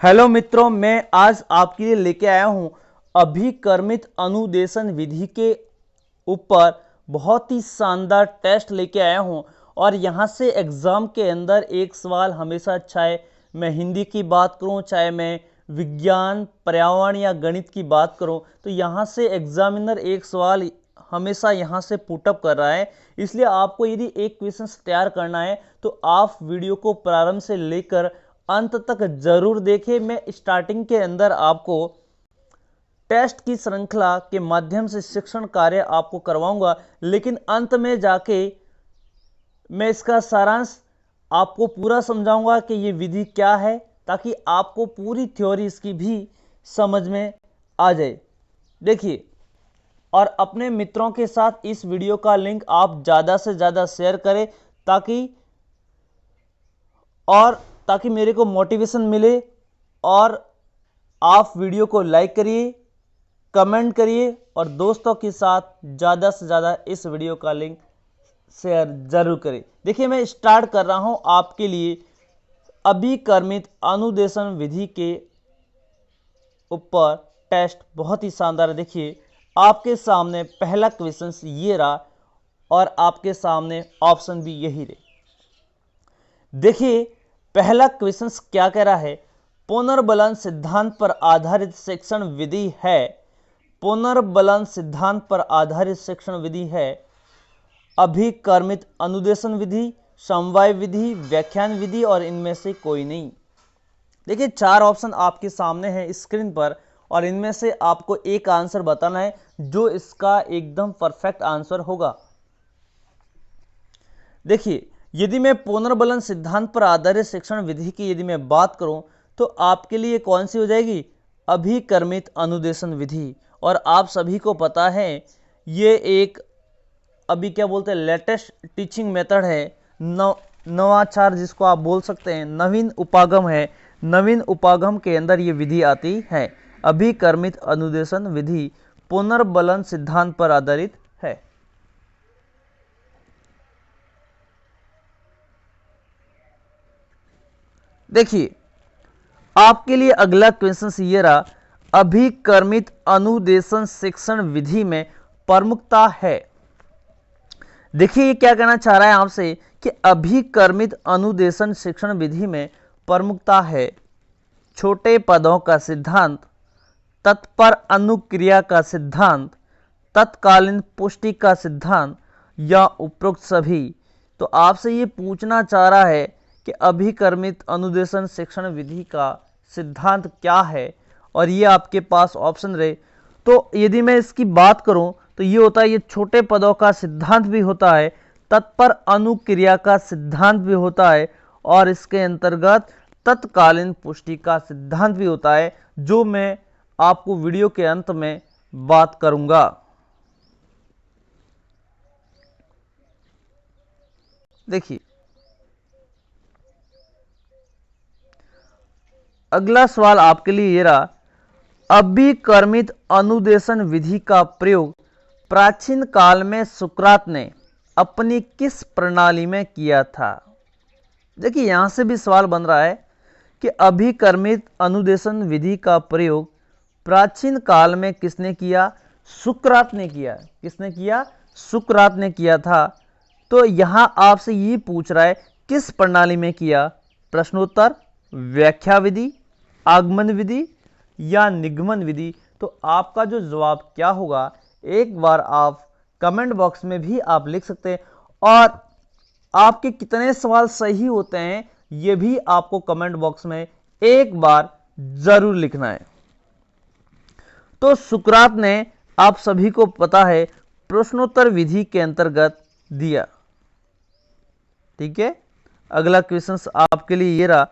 Hello मित्रों, मैं आज आपके लिए लेके आया हूं अभिकर्मित अनुदेशन विधि के ऊपर बहुत ही शानदार टेस्ट लेके आया हूं। और यहां से एग्जाम के अंदर एक सवाल हमेशा, चाहे मैं हिंदी की बात करूं, चाहे मैं विज्ञान, पर्यावरण या गणित की बात करूं, तो यहां से एग्जामिनर एक सवाल हमेशा यहां से पुटअप कर रहा है। इसलिए आपको यदि एक क्वेश्चन तैयार करना है तो आप वीडियो को प्रारंभ से लेकर अंत तक जरूर देखें। मैं स्टार्टिंग के अंदर आपको टेस्ट की श्रृंखला के माध्यम से शिक्षण कार्य आपको करवाऊंगा, लेकिन अंत में जाके मैं इसका सारांश आपको पूरा समझाऊंगा कि ये विधि क्या है, ताकि आपको पूरी थ्योरी इसकी भी समझ में आ जाए। देखिए, और अपने मित्रों के साथ इस वीडियो का लिंक आप ज़्यादा से ज़्यादा शेयर करें, ताकि मेरे को मोटिवेशन मिले। और आप वीडियो को लाइक करिए, कमेंट करिए और दोस्तों के साथ ज़्यादा से ज़्यादा इस वीडियो का लिंक शेयर जरूर करें। देखिए, मैं स्टार्ट कर रहा हूं आपके लिए अभिकर्मित अनुदेशन विधि के ऊपर टेस्ट। बहुत ही शानदार है। देखिए, आपके सामने पहला क्वेश्चन ये रहा और आपके सामने ऑप्शन भी यही रहे। देखिए, पहला क्वेश्चन क्या कह रहा है? पुनर्बलन सिद्धांत पर आधारित शिक्षण विधि है। पुनर्बलन सिद्धांत पर आधारित शिक्षण विधि है अभिकर्मित अनुदेशन विधि, समवाय विधि, व्याख्यान विधि और इनमें से कोई नहीं। देखिए, चार ऑप्शन आपके सामने हैं स्क्रीन पर और इनमें से आपको एक आंसर बताना है जो इसका एकदम परफेक्ट आंसर होगा। देखिए, यदि मैं पुनर्बलन सिद्धांत पर आधारित शिक्षण विधि की यदि मैं बात करूं तो आपके लिए कौन सी हो जाएगी? अभिकर्मित अनुदेशन विधि। और आप सभी को पता है ये एक अभी क्या बोलते हैं, लेटेस्ट टीचिंग मेथड है, नवाचार जिसको आप बोल सकते हैं, नवीन उपागम है। नवीन उपागम के अंदर ये विधि आती है। अभिकर्मित अनुदेशन विधि पुनर्बलन सिद्धांत पर आधारित है। देखिए, आपके लिए अगला क्वेश्चन ये रहा, अभिकर्मित अनुदेशन शिक्षण विधि में प्रमुखता है। देखिए, ये क्या कहना चाह रहा है आपसे कि अभिकर्मित अनुदेशन शिक्षण विधि में प्रमुखता है छोटे पदों का सिद्धांत, तत्पर अनुक्रिया का सिद्धांत, तत्कालीन पुष्टि का सिद्धांत या उपरोक्त सभी। तो आपसे ये पूछना चाह रहा है कि अभिकर्मित अनुदेशन शिक्षण विधि का सिद्धांत क्या है, और ये आपके पास ऑप्शन रहे। तो यदि मैं इसकी बात करूं तो ये होता है, ये छोटे पदों का सिद्धांत भी होता है, तत्पर अनुक्रिया का सिद्धांत भी होता है और इसके अंतर्गत तत्कालीन पुष्टि का सिद्धांत भी होता है, जो मैं आपको वीडियो के अंत में बात करूंगा। देखिए, अगला सवाल आपके लिए ये रहा, अभिकर्मित अनुदेशन विधि का प्रयोग प्राचीन काल में सुकरात ने अपनी किस प्रणाली में किया था? देखिए, यहां से भी सवाल बन रहा है कि अभिकर्मित अनुदेशन विधि का प्रयोग प्राचीन काल में किसने किया? सुकरात ने किया। किसने किया? सुकरात ने किया था। तो यहां आपसे ये पूछ रहा है किस प्रणाली में किया? प्रश्नोत्तर, व्याख्या विधि, आगमन विधि या निगमन विधि। तो आपका जो जवाब क्या होगा, एक बार आप कमेंट बॉक्स में भी आप लिख सकते हैं। और आपके कितने सवाल सही होते हैं ये भी आपको कमेंट बॉक्स में एक बार जरूर लिखना है। तो सुकरात ने, आप सभी को पता है, प्रश्नोत्तर विधि के अंतर्गत दिया। ठीक है, अगला क्वेश्चन आपके लिए ये रहा,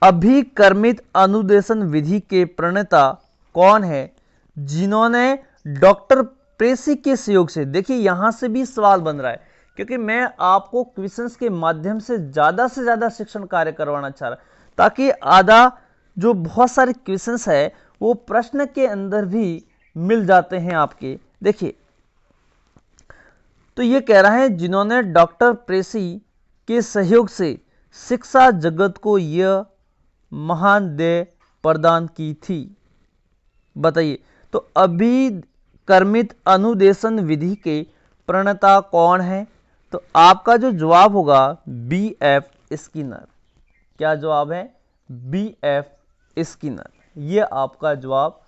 अभिकर्मित अनुदेशन विधि के प्रणेता कौन है जिन्होंने डॉक्टर प्रेसी के सहयोग से? देखिए, यहां से भी सवाल बन रहा है, क्योंकि मैं आपको क्वेश्चंस के माध्यम से ज्यादा शिक्षण कार्य करवाना चाह रहा, ताकि आधा जो बहुत सारे क्वेश्चंस है वो प्रश्न के अंदर भी मिल जाते हैं आपके। देखिए, तो ये कह रहा है जिन्होंने डॉक्टर प्रेसी के सहयोग से शिक्षा जगत को यह महान देय प्रदान की थी? बताइए। तो अभिकर्मित अनुदेशन विधि के प्रणेता कौन है? तो आपका जो जवाब होगा B.F. स्किनर। क्या जवाब है? B.F. स्किनर। ये आपका जवाब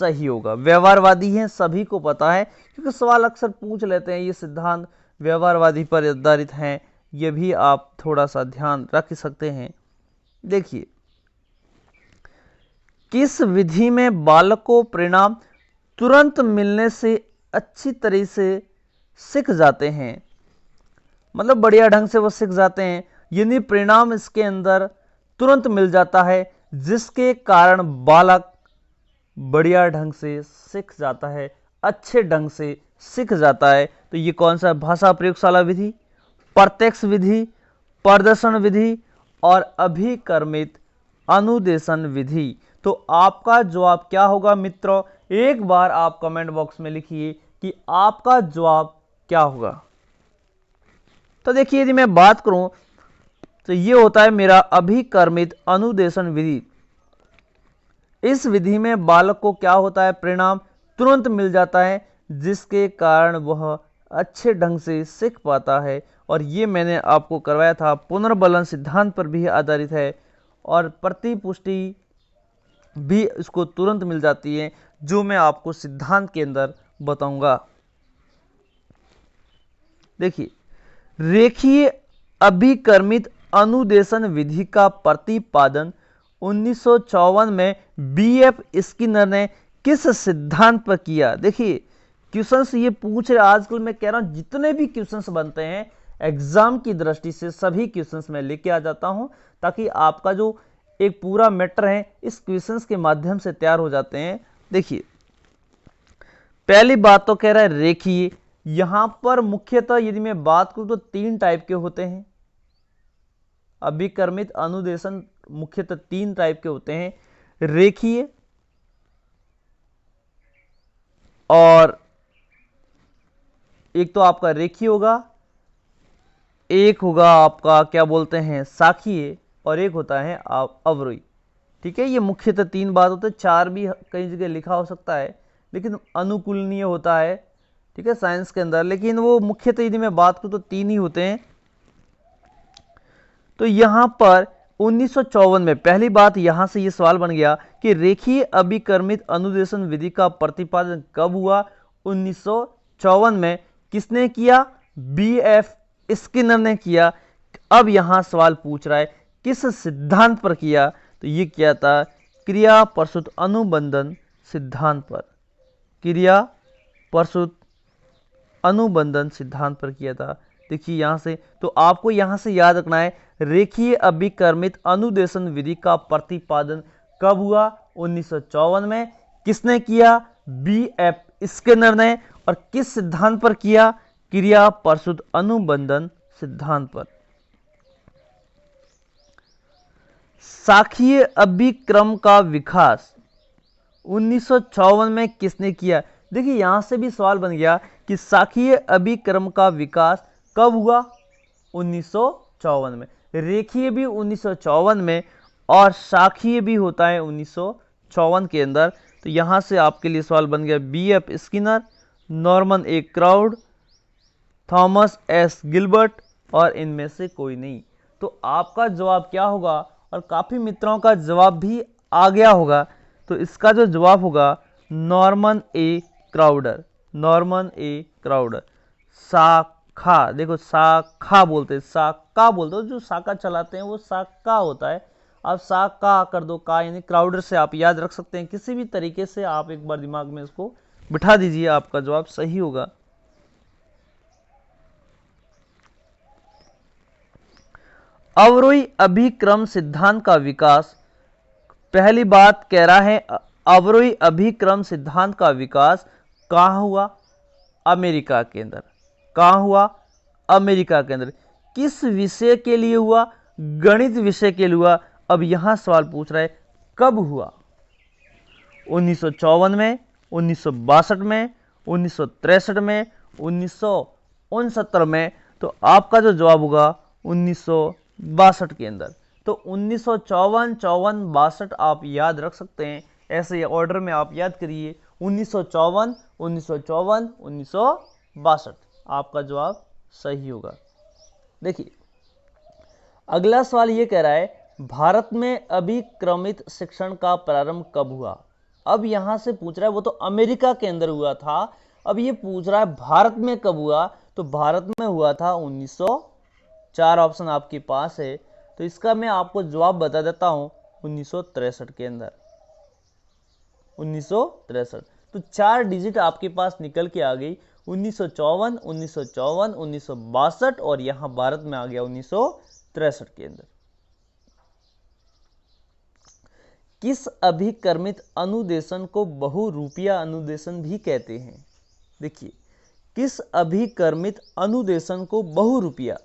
सही होगा। व्यवहारवादी हैं, सभी को पता है, क्योंकि सवाल अक्सर पूछ लेते हैं। ये सिद्धांत व्यवहारवादी पर आधारित हैं, ये भी आप थोड़ा सा ध्यान रख सकते हैं। देखिए, किस विधि में बालक को परिणाम तुरंत मिलने से अच्छी तरह से सीख जाते हैं? मतलब बढ़िया ढंग से वो सीख जाते हैं, यानी परिणाम इसके अंदर तुरंत मिल जाता है, जिसके कारण बालक बढ़िया ढंग से सीख जाता है, अच्छे ढंग से सीख जाता है। तो ये कौन सा? भाषा प्रयोगशाला विधि, प्रत्यक्ष विधि, प्रदर्शन विधि और अभिकर्मित अनुदेशन विधि। तो आपका जवाब क्या होगा मित्रों? एक बार आप कमेंट बॉक्स में लिखिए कि आपका जवाब क्या होगा। तो देखिए, यदि मैं बात करूं तो ये होता है मेरा अभिकर्मित अनुदेशन विधि। इस विधि में बालक को क्या होता है? परिणाम तुरंत मिल जाता है, जिसके कारण वह अच्छे ढंग से सीख पाता है। और ये मैंने आपको करवाया था, पुनर्बलन सिद्धांत पर भी आधारित है और प्रतिपुष्टि भी इसको तुरंत मिल जाती है, जो मैं आपको सिद्धांत के अंदर बताऊंगा। देखिए, रेखीय अभिकर्मित अनुदेशन विधि का प्रतिपादन 1954 में B.F. स्किनर ने किस सिद्धांत पर किया? देखिए, क्वेश्चंस ये पूछ रहे, आजकल मैं कह रहा हूं जितने भी क्वेश्चंस बनते हैं एग्जाम की दृष्टि से, सभी क्वेश्चंस मैं लेके आ जाता हूं, ताकि आपका जो एक पूरा मैटर है इस क्वेश्चंस के माध्यम से तैयार हो जाते हैं। देखिए, पहली बात तो कह रहा है रेखीय। यहां पर मुख्यतः यदि मैं बात करूं तो 3 टाइप के होते हैं। अभिकर्मित अनुदेशन मुख्यतः 3 टाइप के होते हैं, रेखीय, और एक तो आपका रेखीय होगा, एक होगा आपका क्या बोलते हैं शाखीय, और एक होता है अवरोही। ठीक है, ये मुख्यतः 3 बात होते हैं। 4 भी कई जगह लिखा हो सकता है, लेकिन अनुकूलनीय होता है, ठीक है, साइंस के अंदर, लेकिन वो मुख्यतः यदि मैं बात करूं तो 3 ही होते हैं। तो यहां पर 1954 में पहली बात यहां से ये सवाल बन गया कि रेखीय अभिकर्मित अनुदेशन विधि का प्रतिपादन कब हुआ? 1954 में। किसने किया? B.F. स्किनर ने किया। अब यहां सवाल पूछ रहा है किस सिद्धांत पर किया? तो ये किया था क्रिया प्रसूत अनुबंधन सिद्धांत पर। क्रिया प्रसूत अनुबंधन सिद्धांत पर किया था। देखिए यहां से, तो आपको यहां से याद रखना है रेखीय अभिकर्मित अनुदेशन विधि का प्रतिपादन कब हुआ? 1954 में। किसने किया? B.F. स्किनर ने। और किस सिद्धांत पर किया? क्रिया प्रसूत अनुबंधन सिद्धांत पर। शाखीय अभिक्रम का विकास 1954 में किसने किया? देखिए यहां से भी सवाल बन गया कि शाखीय अभिक्रम का विकास कब हुआ? 1954 में। रेखीय भी 1954 में और शाखीय भी होता है 1954 के अंदर। तो यहां से आपके लिए सवाल बन गया B.F. Skinner, Norman a crowd, Thomas S Gilbert, और इनमें से कोई नहीं। तो आपका जवाब क्या होगा? और काफी मित्रों का जवाब भी आ गया होगा। तो इसका जो जवाब होगा नॉर्मन ए क्राउडर। नॉर्मन ए क्राउडर। शाखा, देखो शाखा बोलते हैं, शाखा बोलते हो, जो शाखा चलाते हैं वो शाखा होता है। आप शाखा कर दो, का यानी क्राउडर से आप याद रख सकते हैं। किसी भी तरीके से आप एक बार दिमाग में इसको बिठा दीजिए, आपका जवाब सही होगा। अवरोही अभिक्रम सिद्धांत का विकास, पहली बात कह रहा है अवरोही अभिक्रम सिद्धांत का विकास कहां हुआ? अमेरिका के अंदर। कहां हुआ? अमेरिका के अंदर। किस विषय के लिए हुआ? गणित विषय के लिए हुआ। अब यहां सवाल पूछ रहा है कब हुआ? 1954 में, 1962 में, 1963 में, 1969 में। तो आपका जो जवाब होगा 19 62 के अंदर। तो 1954, 54, 62 आप याद रख सकते हैं, ऐसे ऑर्डर में आप याद करिए। 1954, 1954, 1962 आपका जवाब सही होगा। देखिए अगला सवाल ये कह रहा है भारत में अभिक्रमित शिक्षण का प्रारंभ कब हुआ। अब यहां से पूछ रहा है, वो तो अमेरिका के अंदर हुआ था, अब ये पूछ रहा है भारत में कब हुआ। तो भारत में हुआ था 1904, ऑप्शन आपके पास है। तो इसका मैं आपको जवाब बता देता हूं, 1963 के अंदर, 1963। तो 4 डिजिट आपके पास निकल के आ गई, 1954, 1954, 1962 और यहां भारत में आ गया 1963 के अंदर। किस अभिकर्मित अनुदेशन को बहुरूपिया अनुदेशन भी कहते हैं। देखिए किस अभिकर्मित अनुदेशन को बहुरूपिया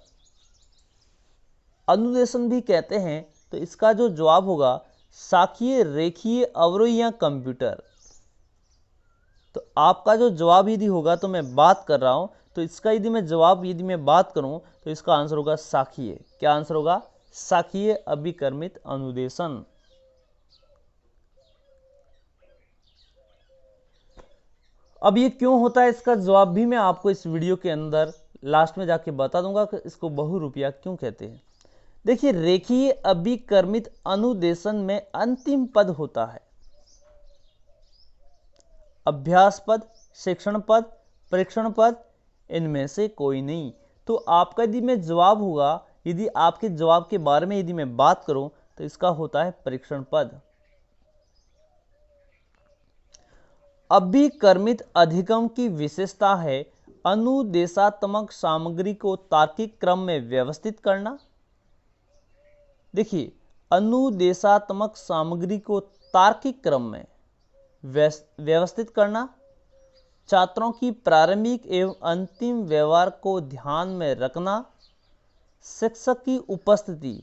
अनुदेशन भी कहते हैं। तो इसका जो जवाब होगा साखीय, रेखीय, अवरोही या कंप्यूटर। तो आपका जो जवाब यदि होगा, तो मैं बात कर रहा हूं, तो इसका यदि मैं जवाब यदि मैं बात करूं तो इसका आंसर होगा साखीय। क्या आंसर होगा? साखीय अभिकर्मित अनुदेशन। अब ये क्यों होता है, इसका जवाब भी मैं आपको इस वीडियो के अंदर लास्ट में जाके बता दूंगा कि इसको बहुरूपिया क्यों कहते हैं। देखिए रेखीय अभिकर्मित अनुदेशन में अंतिम पद होता है अभ्यास पद, शिक्षण पद, परीक्षण पद, इनमें से कोई नहीं। तो आपका यदि मैं जवाब होगा, यदि आपके जवाब के बारे में यदि मैं बात करूं तो इसका होता है परीक्षण पद। अभिकर्मित अधिगम की विशेषता है अनुदेशात्मक सामग्री को तार्किक क्रम में व्यवस्थित करना। देखिए अनुदेशात्मक सामग्री को तार्किक क्रम में व्यवस्थित करना, छात्रों की प्रारंभिक एवं अंतिम व्यवहार को ध्यान में रखना, शिक्षक की उपस्थिति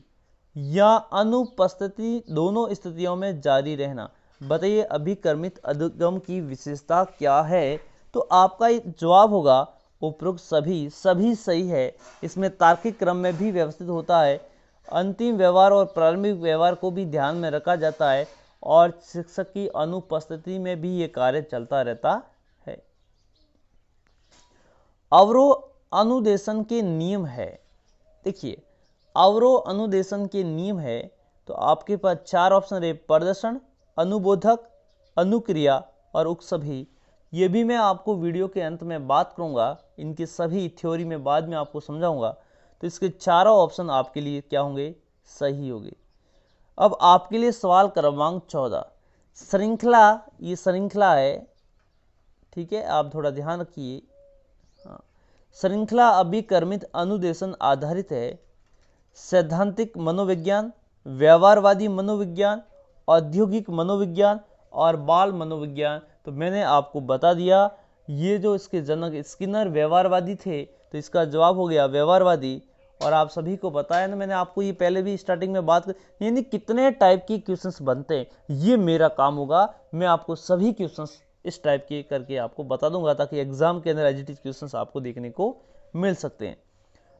या अनुपस्थिति दोनों स्थितियों में जारी रहना। बताइए अभिकर्मित अधिगम की विशेषता क्या है। तो आपका जवाब होगा उपरोक्त सभी सही है। इसमें तार्किक क्रम में भी व्यवस्थित होता है, अंतिम व्यवहार और प्रारंभिक व्यवहार को भी ध्यान में रखा जाता है, और शिक्षक की अनुपस्थिति में भी ये कार्य चलता रहता है। अवरोह अनुदेशन के नियम है। देखिए अवरोह अनुदेशन के नियम है, तो आपके पास 4 ऑप्शन है, प्रदर्शन, अनुबोधक, अनुक्रिया और उपसभी। ये भी मैं आपको वीडियो के अंत में बात करूंगा, इनकी सभी थ्योरी में बाद में आपको समझाऊंगा। तो इसके चारों ऑप्शन आपके लिए क्या होंगे? सही होंगे। अब आपके लिए सवाल क्रमांक 14, श्रृंखला, ये श्रृंखला है, ठीक है, आप थोड़ा ध्यान रखिए। हाँ, श्रृंखला अभिकर्मित अनुदेशन आधारित है सैद्धांतिक मनोविज्ञान, व्यवहारवादी मनोविज्ञान, औद्योगिक मनोविज्ञान और बाल मनोविज्ञान। तो मैंने आपको बता दिया, ये जो इसके जनक स्किनर व्यवहारवादी थे, तो इसका जवाब हो गया व्यवहारवादी। और आप सभी को पता है ना, मैंने आपको ये पहले भी स्टार्टिंग में बात कर, यानी कितने टाइप की क्वेश्चंस बनते हैं, ये मेरा काम होगा। मैं आपको सभी क्वेश्चंस इस टाइप के करके आपको बता दूंगा, ताकि एग्जाम के अंदर एजिटिव क्वेश्चंस आपको देखने को मिल सकते हैं।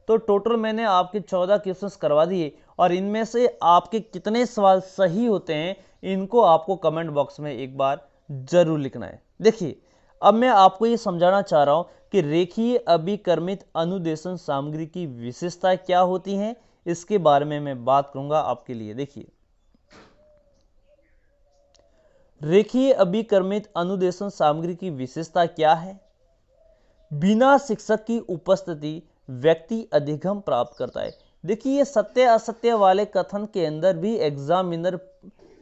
तो टोटल मैंने आपके 14 क्वेश्चंस करवा दिए, और इनमें से आपके कितने सवाल सही होते हैं इनको आपको कमेंट बॉक्स में एक बार जरूर लिखना है। देखिए अब मैं आपको ये समझाना चाह रहा हूं कि रेखीय अभिकर्मित अनुदेशन सामग्री की विशेषताएं क्या होती हैं, इसके बारे में मैं बात करूंगा आपके लिए। देखिए रेखीय अभिकर्मित अनुदेशन सामग्री की विशेषता क्या है? बिना शिक्षक की उपस्थिति व्यक्ति अधिगम प्राप्त करता है। देखिए ये सत्य असत्य वाले कथन के अंदर भी एग्जामिनर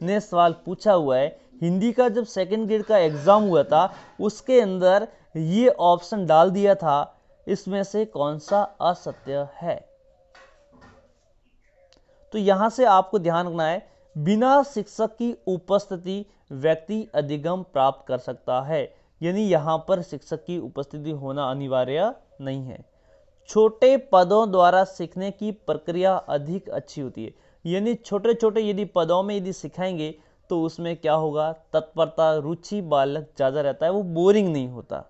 ने सवाल पूछा हुआ है। हिंदी का जब सेकंड ग्रेड का एग्जाम हुआ था, उसके अंदर ये ऑप्शन डाल दिया था, इसमें से कौन सा असत्य है। तो यहां से आपको ध्यान रखना है, बिना शिक्षक की उपस्थिति व्यक्ति अधिगम प्राप्त कर सकता है, यानी यहां पर शिक्षक की उपस्थिति होना अनिवार्य नहीं है। छोटे पदों द्वारा सीखने की प्रक्रिया अधिक अच्छी होती है, यानी छोटे छोटे यदि पदों में यदि सिखाएंगे तो उसमें क्या होगा, तत्परता, रुचि बालक ज़्यादा रहता है, वो बोरिंग नहीं होता।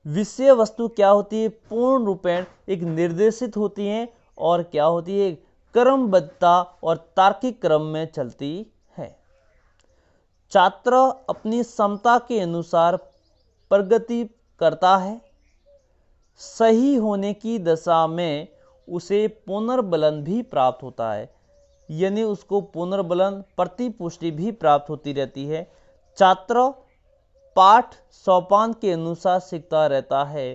विषय वस्तु क्या होती है, पूर्ण रूपेण एक निर्देशित होती है, और क्या होती है, क्रमबद्धता और तार्किक क्रम में चलती है। छात्र अपनी क्षमता के अनुसार प्रगति करता है। सही होने की दशा में उसे पुनर्बलन भी प्राप्त होता है, यानी उसको पुनर्बलन प्रतिपुष्टि भी प्राप्त होती रहती है। छात्र पाठ सोपान के अनुसार सीखता रहता है।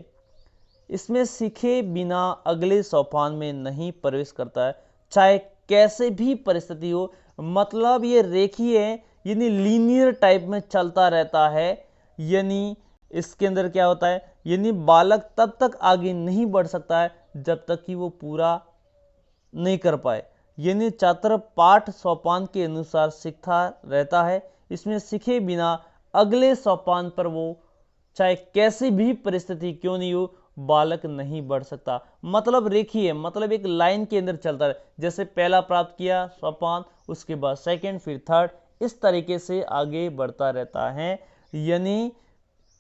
इसमें सीखे बिना अगले सोपान में नहीं प्रवेश करता है, चाहे कैसे भी परिस्थिति हो। मतलब ये रेखीय है, यानी लीनियर टाइप में चलता रहता है। यानी इसके अंदर क्या होता है, यानी बालक तब तक आगे नहीं बढ़ सकता है जब तक कि वो पूरा नहीं कर पाए। यानी छात्र पाठ सोपान के अनुसार सीखता रहता है। इसमें सीखे बिना अगले सोपान पर वो चाहे कैसी भी परिस्थिति क्यों नहीं हो, बालक नहीं बढ़ सकता। मतलब रेखीय, मतलब एक लाइन के अंदर चलता है। जैसे पहला प्राप्त किया सोपान, उसके बाद सेकंड, फिर थर्ड, इस तरीके से आगे बढ़ता रहता है। यानी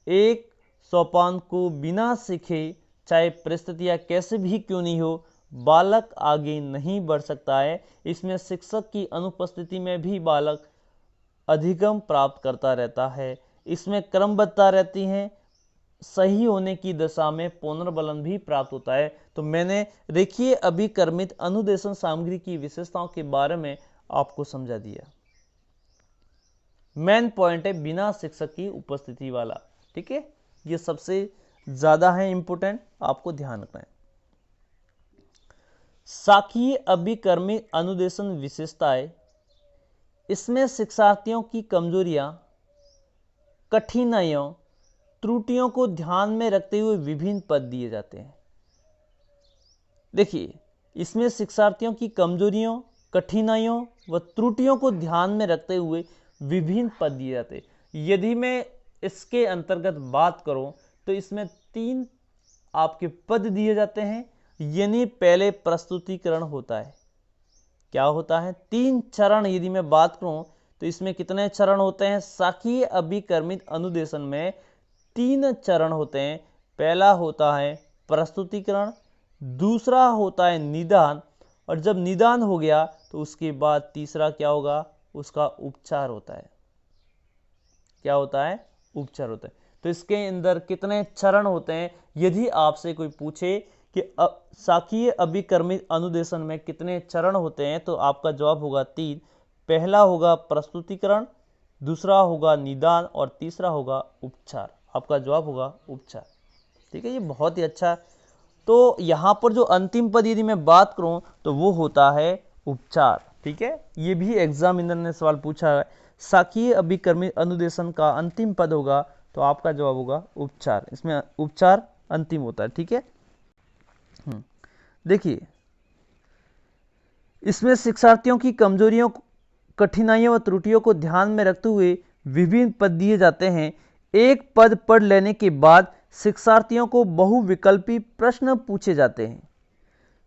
एक सोपान को बिना सीखे, चाहे परिस्थितियां कैसे भी क्यों नहीं हो, बालक आगे नहीं बढ़ सकता है। इसमें शिक्षक की अनुपस्थिति में भी बालक अधिगम प्राप्त करता रहता है। इसमें क्रमबद्धता रहती है। सही होने की दशा में पुनर्बलन भी प्राप्त होता है। तो मैंने रेखीय अभिकर्मित अनुदेशन सामग्री की विशेषताओं के बारे में आपको समझा दिया। मेन पॉइंट है बिना शिक्षक की उपस्थिति वाला। ठीक है, ये सबसे ज्यादा है इंपोर्टेंट, आपको ध्यान रखना है। शाखीय अभिकर्मित अनुदेशन विशेषताएं, इसमें शिक्षार्थियों की कमजोरियां, कठिनाइयों, त्रुटियों को ध्यान में रखते हुए विभिन्न पद दिए जाते हैं। देखिए, इसमें शिक्षार्थियों की कमजोरियों, कठिनाइयों व त्रुटियों को ध्यान में रखते हुए विभिन्न पद दिए जाते हैं। यदि मैं इसके अंतर्गत बात करूं तो इसमें 3 आपके पद दिए जाते हैं। यानी पहले प्रस्तुतिकरण होता है। क्या होता है? 3 चरण। यदि मैं बात करूं तो इसमें कितने चरण होते हैं? शाखीय अभिकर्मित अनुदेशन में 3 चरण होते हैं। पहला होता है प्रस्तुतिकरण, दूसरा होता है निदान, और जब निदान हो गया तो उसके बाद तीसरा क्या होगा? उसका उपचार होता है। क्या होता है? उपचार होता है। तो इसके अंदर कितने चरण होते हैं? यदि आपसे कोई पूछे कि शाखीय अभिकर्मित अनुदेशन में कितने चरण होते हैं, तो आपका जवाब होगा 3। पहला होगा प्रस्तुतिकरण, दूसरा होगा निदान और तीसरा होगा उपचार। आपका जवाब होगा उपचार। ठीक है, ये बहुत ही अच्छा। तो यहाँ पर जो अंतिम पद यदि मैं बात करूँ तो वो होता है उपचार। ठीक है, ये भी एग्जामिनर ने सवाल पूछा है। शाखीय अभिकर्मित अनुदेशन का अंतिम पद होगा, तो आपका जवाब होगा उपचार। इसमें उपचार अंतिम होता है। ठीक है, देखिए, इसमें शिक्षार्थियों की कमजोरियों, कठिनाइयों व त्रुटियों को ध्यान में रखते हुए विभिन्न पद दिए जाते हैं। एक पद पढ़ लेने के बाद शिक्षार्थियों को बहुविकल्पी प्रश्न पूछे जाते हैं।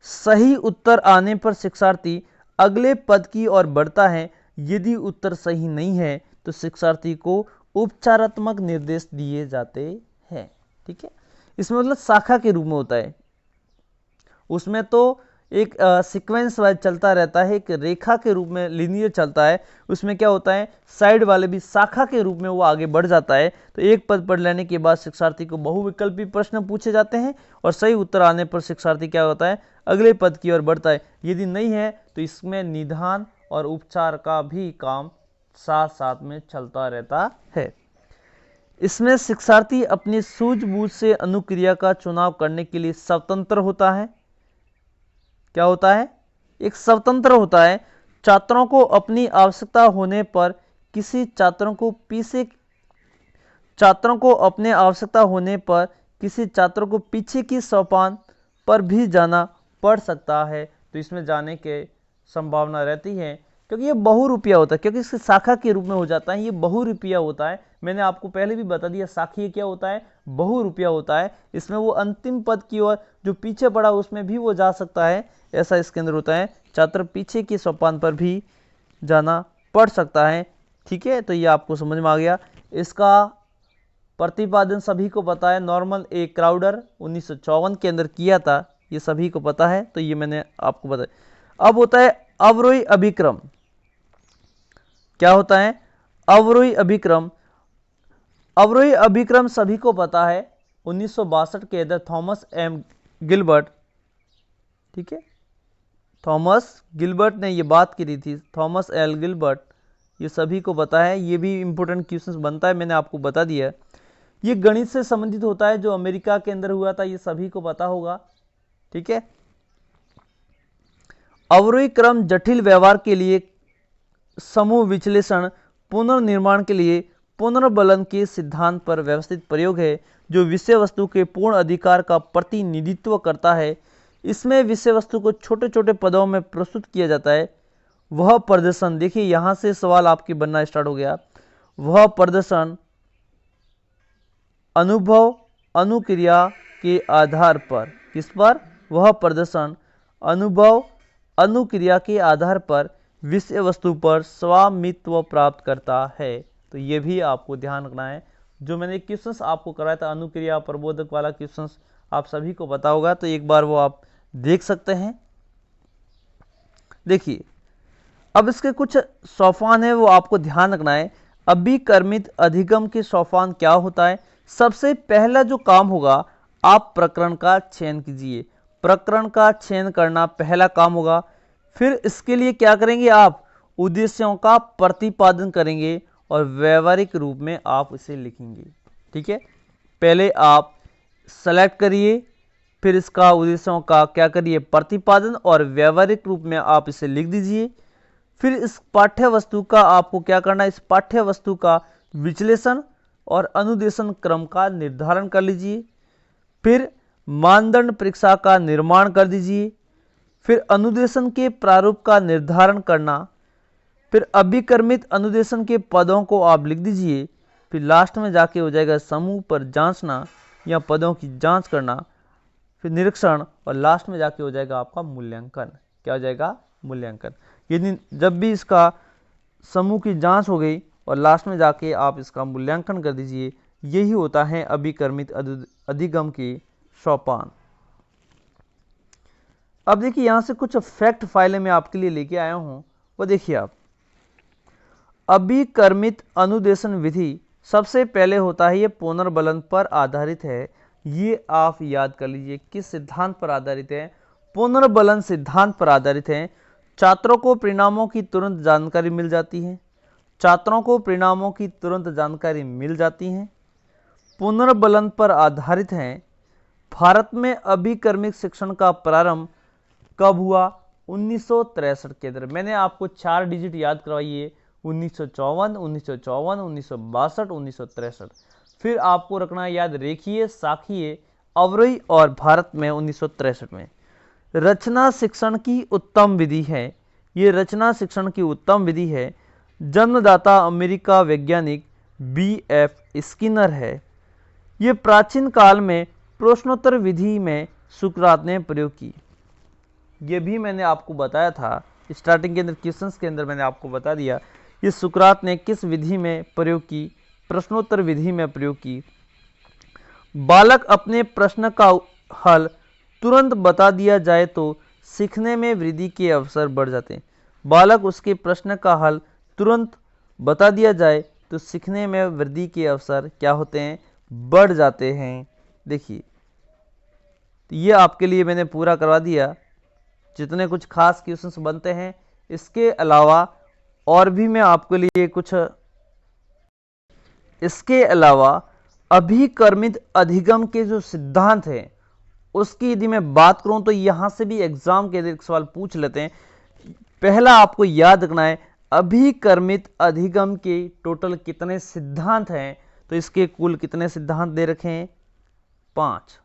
सही उत्तर आने पर शिक्षार्थी अगले पद की ओर बढ़ता है। यदि उत्तर सही नहीं है तो शिक्षार्थी को उपचारात्मक निर्देश दिए जाते हैं। ठीक है, इसमें मतलब शाखा के रूप में होता है। उसमें तो एक सीक्वेंस वाइज चलता रहता है, एक रेखा के रूप में लीनियर चलता है। उसमें क्या होता है, साइड वाले भी शाखा के रूप में वो आगे बढ़ जाता है। तो एक पद पढ़ लेने के बाद शिक्षार्थी को बहुविकल्पी प्रश्न पूछे जाते हैं और सही उत्तर आने पर शिक्षार्थी क्या होता है, अगले पद की ओर बढ़ता है। यदि नहीं है तो इसमें निदान और उपचार का भी काम साथ साथ में चलता रहता है। इसमें शिक्षार्थी अपनी सूझबूझ से अनुक्रिया का चुनाव करने के लिए स्वतंत्र होता है। क्या होता है? एक स्वतंत्र होता है। छात्रों को अपनी आवश्यकता होने पर किसी छात्रों को पीछे की सोपान पर भी जाना पड़ सकता है। तो इसमें जाने के संभावना रहती है, क्योंकि ये बहुरूपिया होता है, क्योंकि इसकी शाखा के रूप में हो जाता है। ये बहुरूपिया होता है। मैंने आपको पहले भी बता दिया, शाखीय क्या होता है, बहुरूपिया होता है। इसमें वो अंतिम पद की ओर जो पीछे पड़ा उसमें भी वो जा सकता है, ऐसा इसके अंदर होता है। छात्र पीछे की सोपान पर भी जाना पड़ सकता है। ठीक है, तो ये आपको समझ में आ गया। इसका प्रतिपादन सभी को पता है, नॉर्मल ए क्राउडर 1954 के अंदर किया था, ये सभी को पता है। तो ये मैंने आपको बताया। अब होता है अवरोही अभिक्रम। क्या होता है? अवरोही अभिक्रम। अवरोही अभिक्रम सभी को पता है, 1962 के अंदर थॉमस एम गिलबर्ट, ठीक है, थॉमस गिलबर्ट ने ये बात की थी, थॉमस एल गिलबर्ट, ये सभी को पता है, ये भी इंपॉर्टेंट क्वेश्चन बनता है, मैंने आपको बता दिया। ये गणित से संबंधित होता है, जो अमेरिका के अंदर हुआ था, ये सभी को पता होगा, ठीक है। अवरोही क्रम जटिल व्यवहार के लिए, समूह विश्लेषण, पुनर्निर्माण के लिए पुनर्बलन के सिद्धांत पर व्यवस्थित प्रयोग है, जो विषय वस्तु के पूर्ण अधिकार का प्रतिनिधित्व करता है। इसमें विषय वस्तु को छोटे छोटे पदों में प्रस्तुत किया जाता है। वह प्रदर्शन, देखिए यहां से सवाल आपके बनना स्टार्ट हो गया। वह प्रदर्शन अनुभव अनुक्रिया के आधार पर, किस पर? वह प्रदर्शन अनुभव अनुक्रिया के आधार पर विषय वस्तु पर स्वामित्व प्राप्त करता है। तो ये भी आपको ध्यान रखना है। जो मैंने क्वेश्चंस आपको कराया था अनुक्रिया प्रबोधक वाला क्वेश्चंस, आप सभी को पता होगा, तो एक बार वो आप देख सकते हैं। देखिए अब इसके कुछ सोपान है, वो आपको ध्यान रखना है। अभिकर्मित अधिगम के सोपान क्या होता है? सबसे पहला जो काम होगा, आप प्रकरण का चयन कीजिए। प्रकरण का चयन करना पहला काम होगा। फिर इसके लिए क्या करेंगे? आप उद्देश्यों का प्रतिपादन करेंगे और व्यवहारिक रूप में आप इसे लिखेंगे, ठीक है। पहले आप सेलेक्ट करिए, फिर इसका उद्देश्यों का क्या करिए? प्रतिपादन, और व्यवहारिक रूप में आप इसे लिख दीजिए। फिर इस पाठ्य वस्तु का आपको क्या करना है? इस पाठ्य वस्तु का विश्लेषण और अनुदेशन क्रम का निर्धारण कर लीजिए। फिर मानदंड परीक्षा का निर्माण कर दीजिए। फिर अनुदेशन के प्रारूप का निर्धारण करना। फिर अभिकर्मित अनुदेशन के पदों को आप लिख दीजिए। फिर लास्ट में जाके हो जाएगा समूह पर जांचना या पदों की जांच करना, फिर निरीक्षण, और लास्ट में जाके हो जाएगा आपका मूल्यांकन। क्या हो जाएगा? मूल्यांकन। यदि जब भी इसका समूह की जांच हो गई और लास्ट में जाके आप इसका मूल्यांकन कर दीजिए, यही होता है अभिकर्मित अधिगम के सोपान। अब देखिए यहां से कुछ फैक्ट फाइलें मैं आपके लिए लेके आया हूं, वो देखिए आप। अभिकर्मित अनुदेशन विधि सबसे पहले होता है, ये पुनर्बलन पर आधारित है। ये आप याद कर लीजिए, किस सिद्धांत पर आधारित है? पुनर्बलन सिद्धांत पर आधारित है। छात्रों को परिणामों की तुरंत जानकारी मिल जाती है। छात्रों को परिणामों की तुरंत जानकारी मिल जाती है। पुनर्बलन पर आधारित है। भारत में अभिकर्मित शिक्षण का प्रारंभ कब हुआ? 1963 के अंदर। मैंने आपको 4 डिजिट याद करवाई है, 1954, 1952, 1962, 1963। फिर आपको रखना याद रेखीय, शाखीय, अवरोही और भारत में 1963 में। रचना शिक्षण की उत्तम विधि है। ये रचना शिक्षण की उत्तम विधि है। जन्मदाता अमेरिका वैज्ञानिक B.F. स्किनर है। ये प्राचीन काल में प्रश्नोत्तर विधि में सुकरात ने प्रयोग की। ये भी मैंने आपको बताया था स्टार्टिंग के अंदर, क्वेश्चंस के अंदर मैंने आपको बता दिया ये सुकरात ने किस विधि में प्रयोग की? प्रश्नोत्तर विधि में प्रयोग की। बालक अपने प्रश्न का हल तुरंत बता दिया जाए तो सीखने में वृद्धि के अवसर बढ़ जाते हैं। बालक उसके प्रश्न का हल तुरंत बता दिया जाए तो सीखने में वृद्धि के अवसर क्या होते हैं? बढ़ जाते हैं। देखिए तो ये आपके लिए मैंने पूरा करवा दिया, जितने कुछ खास क्वेश्चंस बनते हैं। इसके अलावा और भी मैं आपके लिए कुछ, इसके अलावा अभिकर्मित अधिगम के जो सिद्धांत हैं उसकी यदि मैं बात करूं तो यहां से भी एग्जाम के एक सवाल पूछ लेते हैं। पहला आपको याद रखना है, अभिकर्मित अधिगम के टोटल कितने सिद्धांत हैं? तो इसके कुल कितने सिद्धांत दे रखे हैं? 5।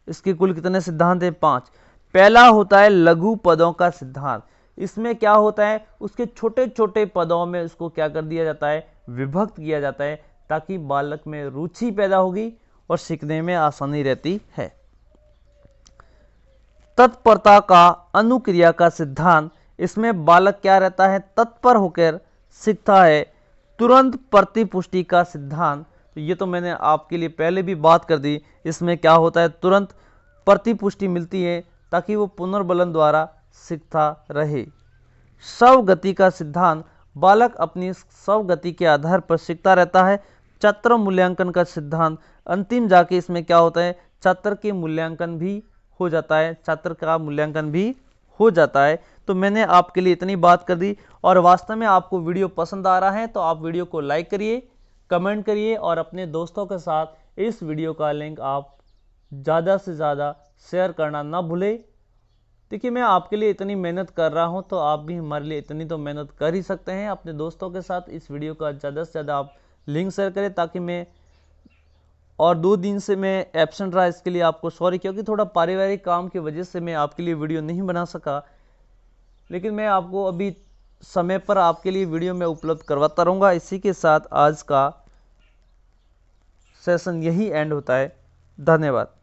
इसके कुल कितने सिद्धांत हैं? 5। पहला होता है लघु पदों का सिद्धांत। इसमें क्या होता है? उसके छोटे छोटे पदों में उसको क्या कर दिया जाता है? विभक्त किया जाता है, ताकि बालक में रुचि पैदा होगी और सीखने में आसानी रहती है। तत्परता का अनुक्रिया का सिद्धांत, इसमें बालक क्या रहता है? तत्पर होकर सीखता है। तुरंत प्रतिपुष्टि का सिद्धांत, तो ये तो मैंने आपके लिए पहले भी बात कर दी। इसमें क्या होता है? तुरंत प्रतिपुष्टि मिलती है ताकि वो पुनर्बलन द्वारा सीखता रहे। स्वगति का सिद्धांत, बालक अपनी स्वगति के आधार पर सीखता रहता है। छात्र मूल्यांकन का सिद्धांत, अंतिम जाके इसमें क्या होता है, छात्र के मूल्यांकन भी हो जाता है, छात्र का मूल्यांकन भी हो जाता है। तो मैंने आपके लिए इतनी बात कर दी, और वास्तव में आपको वीडियो पसंद आ रहा है तो आप वीडियो को लाइक करिए, कमेंट करिए, और अपने दोस्तों के साथ इस वीडियो का लिंक आप ज़्यादा से ज़्यादा शेयर करना ना भूलें। देखिए, मैं आपके लिए इतनी मेहनत कर रहा हूं तो आप भी हमारे लिए इतनी तो मेहनत कर ही सकते हैं। अपने दोस्तों के साथ इस वीडियो का ज़्यादा से ज़्यादा आप लिंक शेयर करें, ताकि मैं, और 2 दिन से मैं एब्सेंट रहा, इसके लिए आपको सॉरी, क्योंकि थोड़ा पारिवारिक काम की वजह से मैं आपके लिए वीडियो नहीं बना सका। लेकिन मैं आपको अभी समय पर आपके लिए वीडियो में उपलब्ध करवाता रहूँगा। इसी के साथ आज का सेशन यही एंड होता है। धन्यवाद।